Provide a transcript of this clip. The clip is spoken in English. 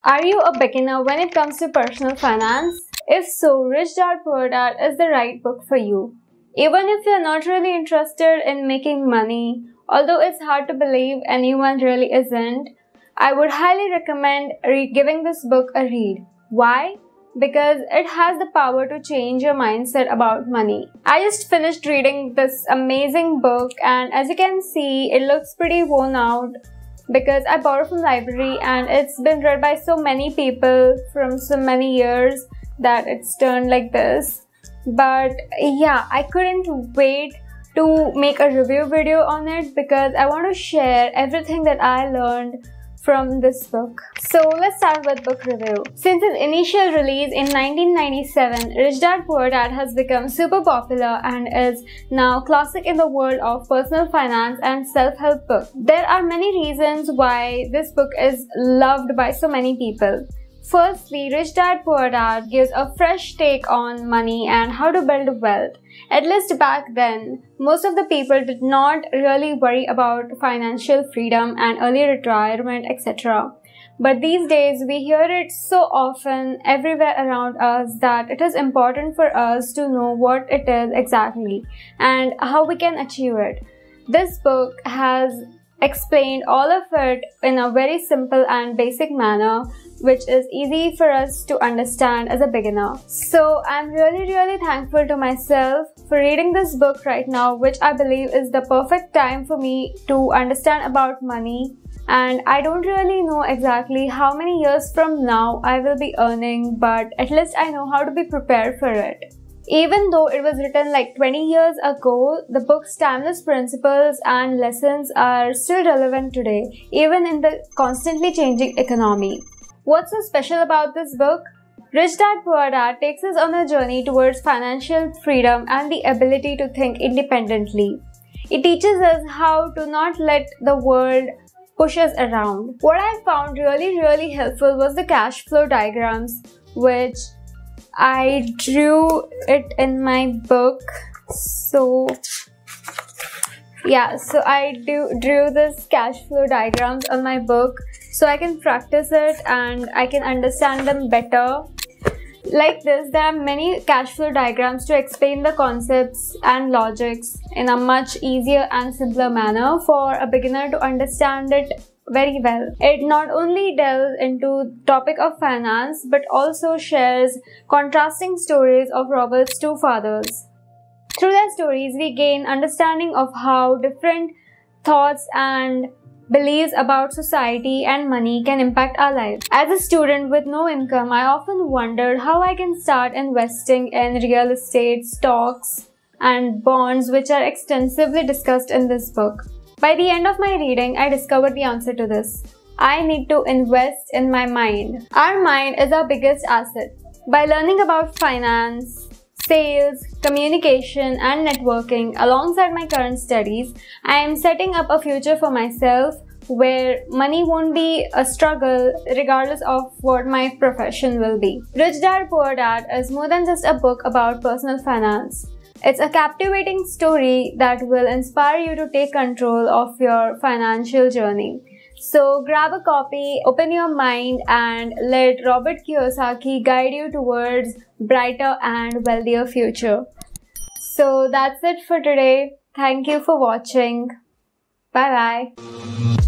Are you a beginner when it comes to personal finance? If so, Rich Dad Poor Dad is the right book for you. Even if you're not really interested in making money, although it's hard to believe anyone really isn't, I would highly recommend giving this book a read. Why? Because it has the power to change your mindset about money. I just finished reading this amazing book, and as you can see, it looks pretty worn out because I borrowed from the library and it's been read by so many people from so many years that it's turned like this. But yeah, I couldn't wait to make a review video on it because I want to share everything that I learned from this book. So let's start with book review. Since its initial release in 1997, Rich Dad Poor Dad has become super popular and is now classic in the world of personal finance and self-help book. There are many reasons why this book is loved by so many people. Firstly, Rich Dad Poor Dad gives a fresh take on money and how to build wealth. At least back then, most of the people did not really worry about financial freedom and early retirement, etc. But these days, we hear it so often everywhere around us that it is important for us to know what it is exactly and how we can achieve it. This book has explained all of it in a very simple and basic manner, which is easy for us to understand as a beginner. So I'm really thankful to myself for reading this book right now, which I believe is the perfect time for me to understand about money. And I don't really know exactly how many years from now I will be earning, but at least I know how to be prepared for it. Even though it was written like 20 years ago, the book's timeless principles and lessons are still relevant today, even in the constantly changing economy. What's so special about this book? Rich Dad Poor Dad takes us on a journey towards financial freedom and the ability to think independently. It teaches us how to not let the world push us around. What I found really helpful was the cash flow diagrams, which I drew it in my book. So yeah, so I drew this cash flow diagrams on my book so I can practice it and I can understand them better. Like this, there are many cash flow diagrams to explain the concepts and logics in a much easier and simpler manner for a beginner to understand it very well. It not only delves into the topic of finance but also shares contrasting stories of Robert's two fathers. Through their stories, we gain understanding of how different thoughts and beliefs about society and money can impact our lives. As a student with no income, I often wondered how I can start investing in real estate, stocks, and bonds, which are extensively discussed in this book. By the end of my reading, I discovered the answer to this. I need to invest in my mind. Our mind is our biggest asset. By learning about finance, sales, communication, and networking alongside my current studies, I am setting up a future for myself where money won't be a struggle regardless of what my profession will be. Rich Dad Poor Dad is more than just a book about personal finance. It's a captivating story that will inspire you to take control of your financial journey. So grab a copy, open your mind, and let Robert Kiyosaki guide you towards brighter and wealthier future. So that's it for today. Thank you for watching. Bye bye.